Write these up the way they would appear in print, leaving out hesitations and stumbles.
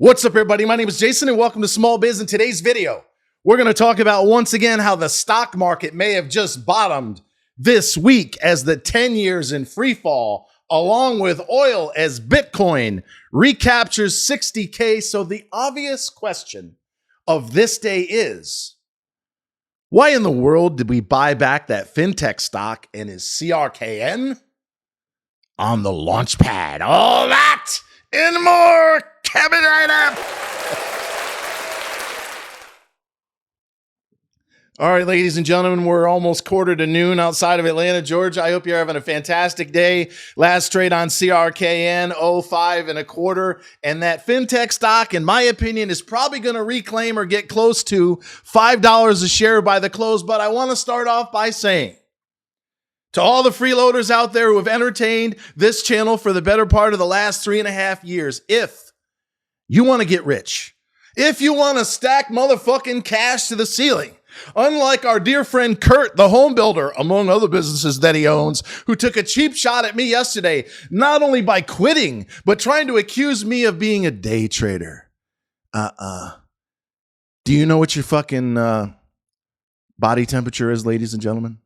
What's up, everybody? My name is Jason, and welcome to Small Biz. In today's video, we're going to talk about, once again, how the stock market may have just bottomed this week as the 10 years in free fall, along with oil as Bitcoin recaptures 60K. So the obvious question of this day is, why in the world did we buy back that fintech stock, and is CRKN on the launch pad? All that and more coming right up. All right, ladies and gentlemen, we're almost quarter to noon outside of Atlanta, Georgia. I hope you're having a fantastic day. Last trade on CRKN, 05 and a quarter. And that fintech stock, in my opinion, is probably going to reclaim or get close to $5 a share by the close. But I want to start off by saying, to all the freeloaders out there who have entertained this channel for the better part of the last 3.5 years, if you want to get rich, if you want to stack motherfucking cash to the ceiling, unlike our dear friend Kurt, the home builder, among other businesses that he owns, who took a cheap shot at me yesterday, not only by quitting, but trying to accuse me of being a day trader. Do you know what your fucking body temperature is, ladies and gentlemen?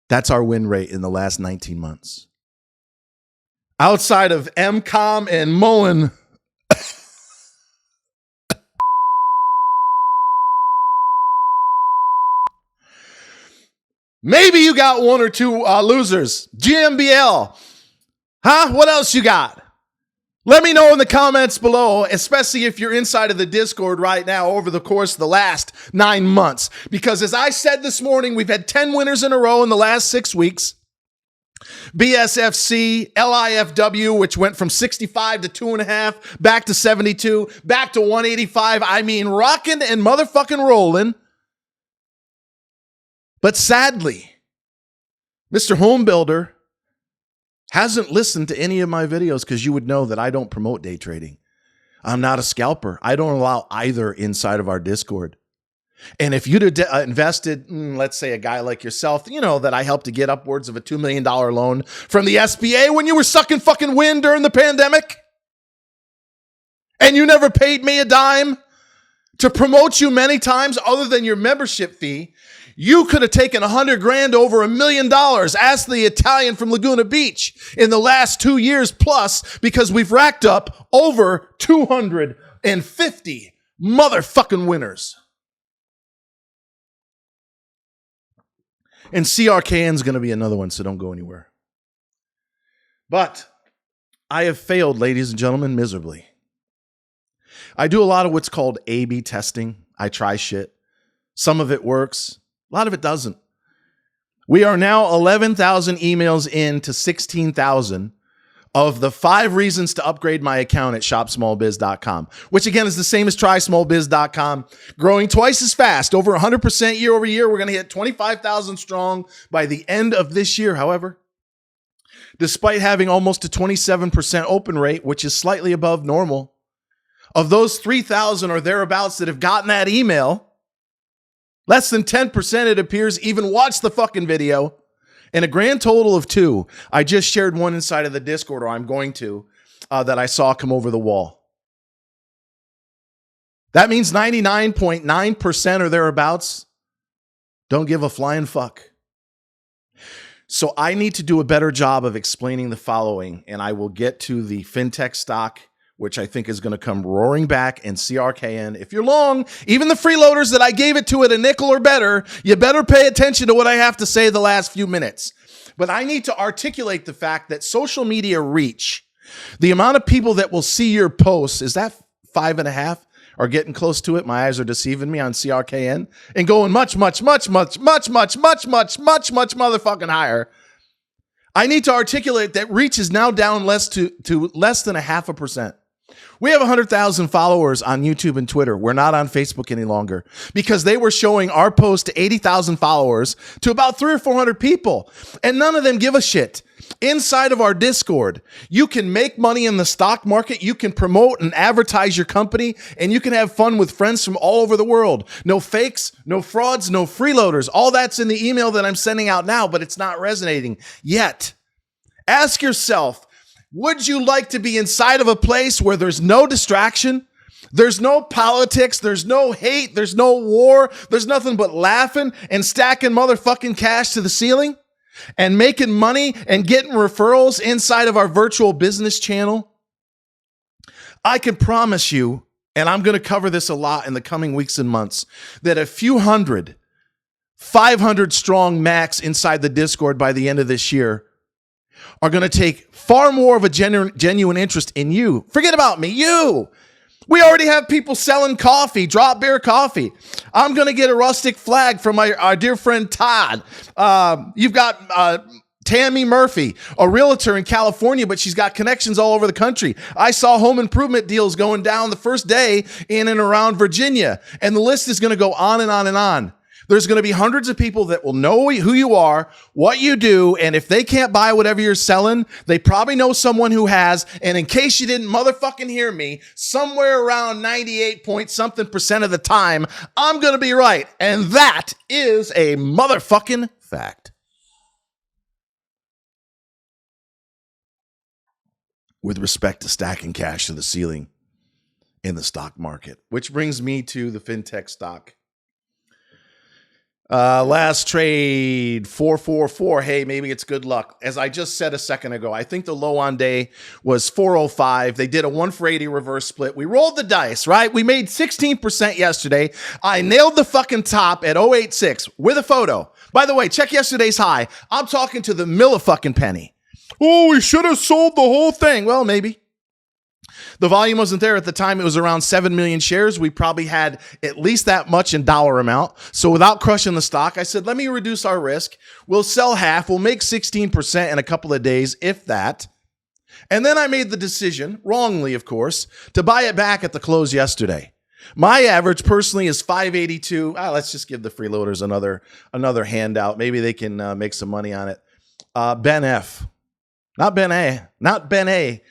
That's our win rate in the last 19 months. Outside of MCOM and Mullen, maybe you got one or two losers. GMBL. Huh? What else you got? Let me know in the comments below, especially if you're inside of the Discord right now over the course of the last 9 months. Because as I said this morning, we've had 10 winners in a row in the last 6 weeks. BSFC, LIFW, which went from 65 to 2.5, back to 72, back to 185. I mean, rocking and motherfucking rolling. But sadly, Mr. Home Builder hasn't listened to any of my videos, because you would know that I don't promote day trading. I'm not a scalper. I don't allow either inside of our Discord. And if you'd have invested, let's say a guy like yourself, you know that I helped to get upwards of a $2 million loan from the SBA when you were sucking fucking wind during the pandemic, and you never paid me a dime to promote you many times other than your membership fee, you could have taken 100 grand over $1 million. Ask the Italian from Laguna Beach in the last 2 years plus, because we've racked up over 250 motherfucking winners. And CRKN is going to be another one, so don't go anywhere. But I have failed, ladies and gentlemen, miserably. I do a lot of what's called A/B testing. I try shit. Some of it works. A lot of it doesn't. We are now 11,000 emails in to 16,000 of the 5 reasons to upgrade my account at shopsmallbiz.com, which again is the same as trysmallbiz.com, growing twice as fast, over 100% year over year. We're going to hit 25,000 strong by the end of this year. However, despite having almost a 27% open rate, which is slightly above normal, of those 3,000 or thereabouts that have gotten that email, less than 10%, it appears, even watch the fucking video. And a grand total of 2. I just shared one inside of the Discord, or I'm going to, that I saw come over the wall. That means 99.9% or thereabouts don't give a flying fuck. So I need to do a better job of explaining the following, and I will get to the fintech stock, which I think is going to come roaring back, and CRKN. If you're long, even the freeloaders that I gave it to at a nickel or better, you better pay attention to what I have to say the last few minutes. But I need to articulate the fact that social media reach, the amount of people that will see your posts, is that 5.5 or getting close to it? My eyes are deceiving me on CRKN, and going much motherfucking higher. I need to articulate that reach is now down to less than 0.5%. We have 100,000 followers on YouTube and Twitter. We're not on Facebook any longer, because they were showing our post to 80,000 followers to about 300 or 400 people, and none of them give a shit. Inside of our Discord, you can make money in the stock market, you can promote and advertise your company, and you can have fun with friends from all over the world. No fakes, no frauds, no freeloaders. All that's in the email that I'm sending out now, but it's not resonating yet. Ask yourself, Would you like to be inside of a place where there's no distraction? There's no politics. There's no hate. There's no war. There's nothing but laughing and stacking motherfucking cash to the ceiling and making money and getting referrals inside of our virtual business channel? I can promise you, and I'm going to cover this a lot in the coming weeks and months, that a few hundred, 500 strong max inside the Discord by the end of this year are going to take far more of a genuine interest in you. Forget about me, you. We already have people selling coffee, drop beer coffee. I'm going to get a rustic flag from our dear friend Todd. You've got Tammy Murphy, a realtor in California, but she's got connections all over the country. I saw home improvement deals going down the first day in and around Virginia, and the list is going to go on and on and on. There's going to be hundreds of people that will know who you are, what you do, and if they can't buy whatever you're selling, they probably know someone who has. And in case you didn't motherfucking hear me, somewhere around 98 point something % of the time, I'm going to be right. And that is a motherfucking fact. With respect to stacking cash to the ceiling in the stock market, which brings me to the fintech stock. Last trade, 444. Hey, maybe it's good luck. As I just said a second ago, I think the low on day was 405. They did a 1 for 80 reverse split. We rolled the dice, right? We made 16% yesterday. I nailed the fucking top at 086 with a photo. By the way, check yesterday's high. I'm talking to the millifucking penny. Oh, we should have sold the whole thing. Well, maybe. The volume wasn't there at the time. It was around 7 million shares. We probably had at least that much in dollar amount. So without crushing the stock, I said, let me reduce our risk. We'll sell half. We'll make 16% in a couple of days, if that. And then I made the decision, wrongly, of course, to buy it back at the close yesterday. My average personally is 582. Let's just give the freeloaders another handout. Maybe they can make some money on it. Ben F. Not Ben A. Not Ben A.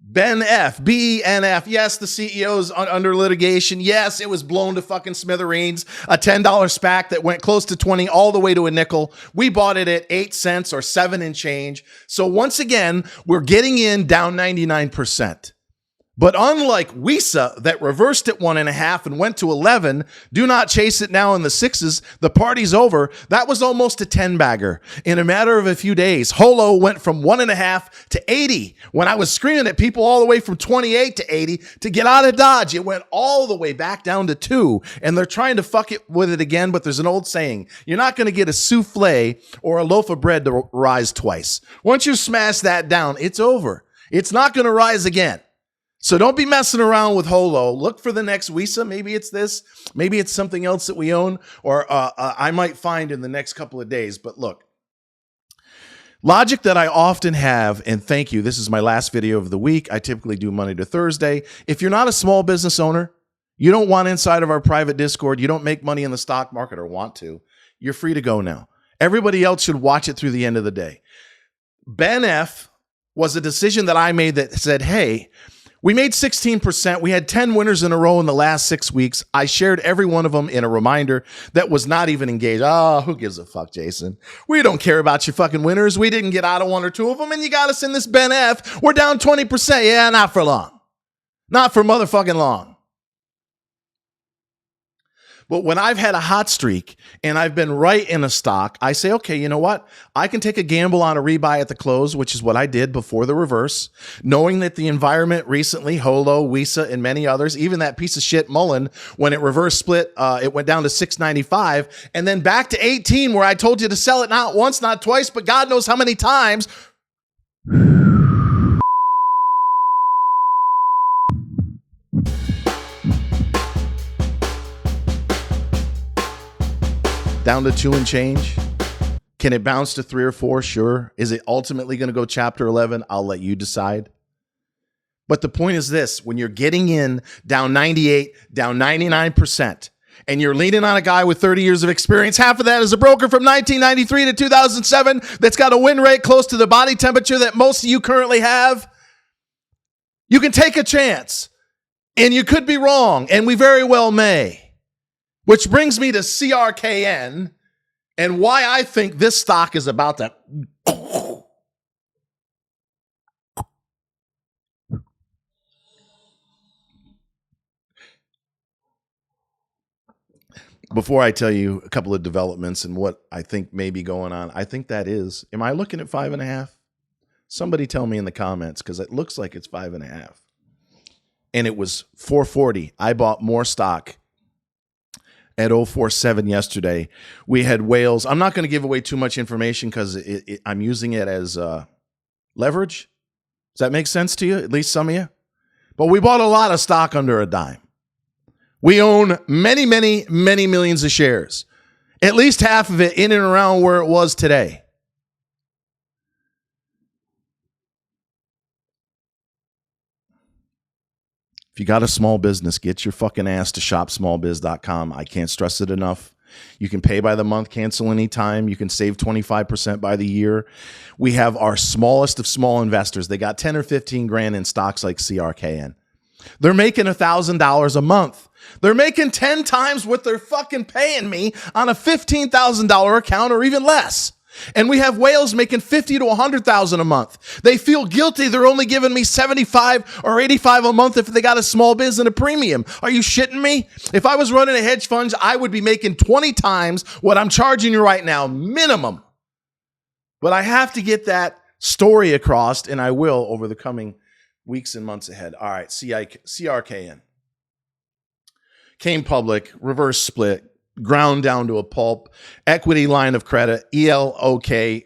Ben F. BNF. Yes, the CEO's under litigation. Yes, it was blown to fucking smithereens. A $10 SPAC that went close to 20 all the way to a nickel. We bought it at 8 cents or 7 and change. So once again, we're getting in down 99%. But unlike WISA that reversed at 1.5 and went to 11, do not chase it now in the 6s. The party's over. That was almost a 10 bagger. In a matter of a few days, Holo went from 1.5 to 80. When I was screaming at people all the way from 28 to 80 to get out of Dodge, it went all the way back down to 2. And they're trying to fuck it with it again. But there's an old saying, you're not going to get a souffle or a loaf of bread to rise twice. Once you smash that down, it's over. It's not going to rise again. So don't be messing around with Holo. Look for the next WISA. Maybe it's this. Maybe it's something else that we own or I might find in the next couple of days. But look, logic that I often have, and thank you, this is my last video of the week. I typically do Monday to Thursday. If you're not a small business owner, you don't want inside of our private Discord, you don't make money in the stock market or want to, you're free to go now. Everybody else should watch it through the end of the day. Ben F was a decision that I made that said, hey, we made 16%. We had 10 winners in a row in the last 6 weeks. I shared every one of them in a reminder that was not even engaged. Oh, who gives a fuck, Jason? We don't care about your fucking winners. We didn't get out of 1 or 2 of them, and you got us in this Ben F. We're down 20%. Yeah, not for long. Not for motherfucking long. But when I've had a hot streak and I've been right in a stock, I say, okay, you know what? I can take a gamble on a rebuy at the close, which is what I did before the reverse, knowing that the environment recently, Holo, WISA, and many others, even that piece of shit Mullen, when it reverse split, it went down to 695 and then back to 18 where I told you to sell it not once, not twice, but God knows how many times. Down to 2 and change. Can it bounce to 3 or 4? Sure. Is it ultimately going to go chapter 11? I'll let you decide. But the point is this, when you're getting in down 98, down 99%, and you're leaning on a guy with 30 years of experience, half of that is a broker from 1993 to 2007 that's got a win rate close to the body temperature that most of you currently have, you can take a chance. And you could be wrong, and we very well may. Which brings me to CRKN and why I think this stock is about to before I tell you a couple of developments and what I think may be going on, I think that is, am I looking at 5.5? Somebody tell me in the comments, because it looks like it's 5.5. And it was 440. I bought more stock at 047 yesterday. We had whales. I'm not going to give away too much information because I'm using it as leverage. Does that make sense to you? At least some of you? But we bought a lot of stock under a dime. We own many, many, many millions of shares. At least half of it in and around where it was today. If you got a small business, get your fucking ass to shopsmallbiz.com. I can't stress it enough. You can pay by the month, cancel anytime. You can save 25% by the year. We have our smallest of small investors. They got 10 or 15 grand in stocks like CRKN. They're making $1,000 a month. They're making 10 times what they're fucking paying me on a $15,000 account or even less. And we have whales making $50,000 to $100,000 a month. They feel guilty. They're only giving me $75 or $85 a month if they got a small biz and a premium. Are you shitting me? If I was running a hedge fund, I would be making 20 times what I'm charging you right now, minimum. But I have to get that story across, and I will over the coming weeks and months ahead. All right, CRKN. Came public, reverse split, ground down to a pulp, equity line of credit, ELOC,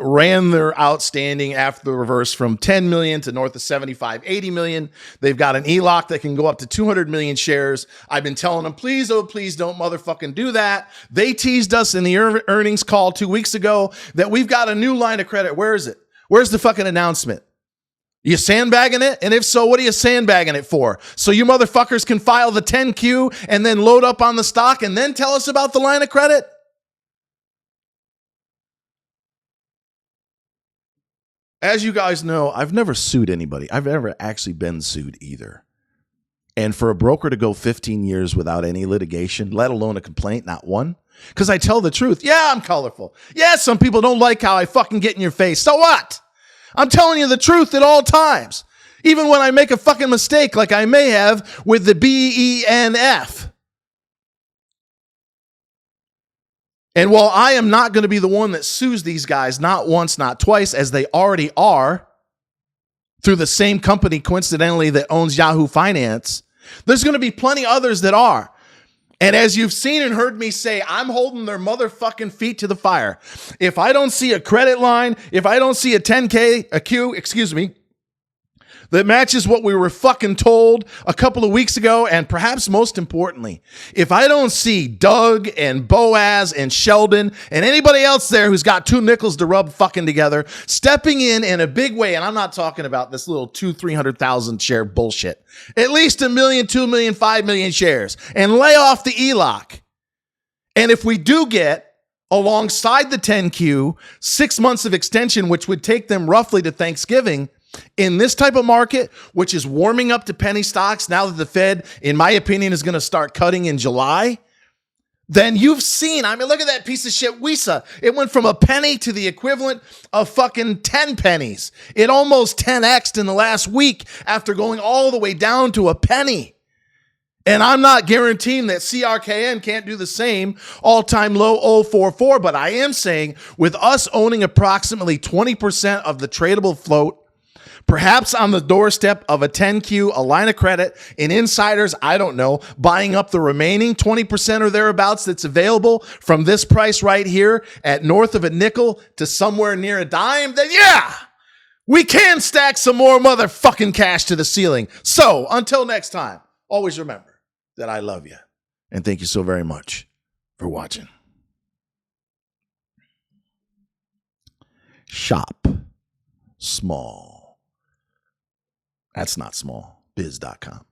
ran their outstanding after the reverse from 10 million to north of 75, 80 million. They've got an ELOC that can go up to 200 million shares. I've been telling them, please, oh, please don't motherfucking do that. They teased us in the earnings call 2 weeks ago that we've got a new line of credit. Where is it? Where's the fucking announcement? You sandbagging it? And if so, what are you sandbagging it for? So you motherfuckers can file the 10Q and then load up on the stock and then tell us about the line of credit? As you guys know, I've never sued anybody. I've never actually been sued either. And for a broker to go 15 years without any litigation, let alone a complaint, not one, because I tell the truth. Yeah, I'm colorful. Yeah, some people don't like how I fucking get in your face. So what? I'm telling you the truth at all times. Even when I make a fucking mistake like I may have with the BENF. And while I am not going to be the one that sues these guys, not once, not twice, as they already are, through the same company, coincidentally, that owns Yahoo Finance, there's going to be plenty others that are. And as you've seen and heard me say, I'm holding their motherfucking feet to the fire. If I don't see a credit line, if I don't see a 10K, a Q, that matches what we were fucking told a couple of weeks ago, and perhaps most importantly, if I don't see Doug and Boaz and Sheldon and anybody else there who's got two nickels to rub fucking together, stepping in a big way, and I'm not talking about this little 200,000-300,000 share bullshit, at least 1 million, 2 million, 5 million shares, and lay off the ELOC. And if we do get, alongside the 10Q, 6 months of extension, which would take them roughly to Thanksgiving, in this type of market, which is warming up to penny stocks now that the Fed, in my opinion, is going to start cutting in July, then you've seen, I mean, look at that piece of shit WISA. It went from a penny to the equivalent of fucking 10 pennies. It almost 10x'd in the last week after going all the way down to a penny. And I'm not guaranteeing that CRKN can't do the same, all-time low 044, but I am saying with us owning approximately 20% of the tradable float, perhaps on the doorstep of a 10Q, a line of credit, and insiders, I don't know, buying up the remaining 20% or thereabouts that's available from this price right here at north of a nickel to somewhere near a dime, then yeah, we can stack some more motherfucking cash to the ceiling. So until next time, always remember that I love you. And thank you so very much for watching. Shop small. That's not small. Biz.com.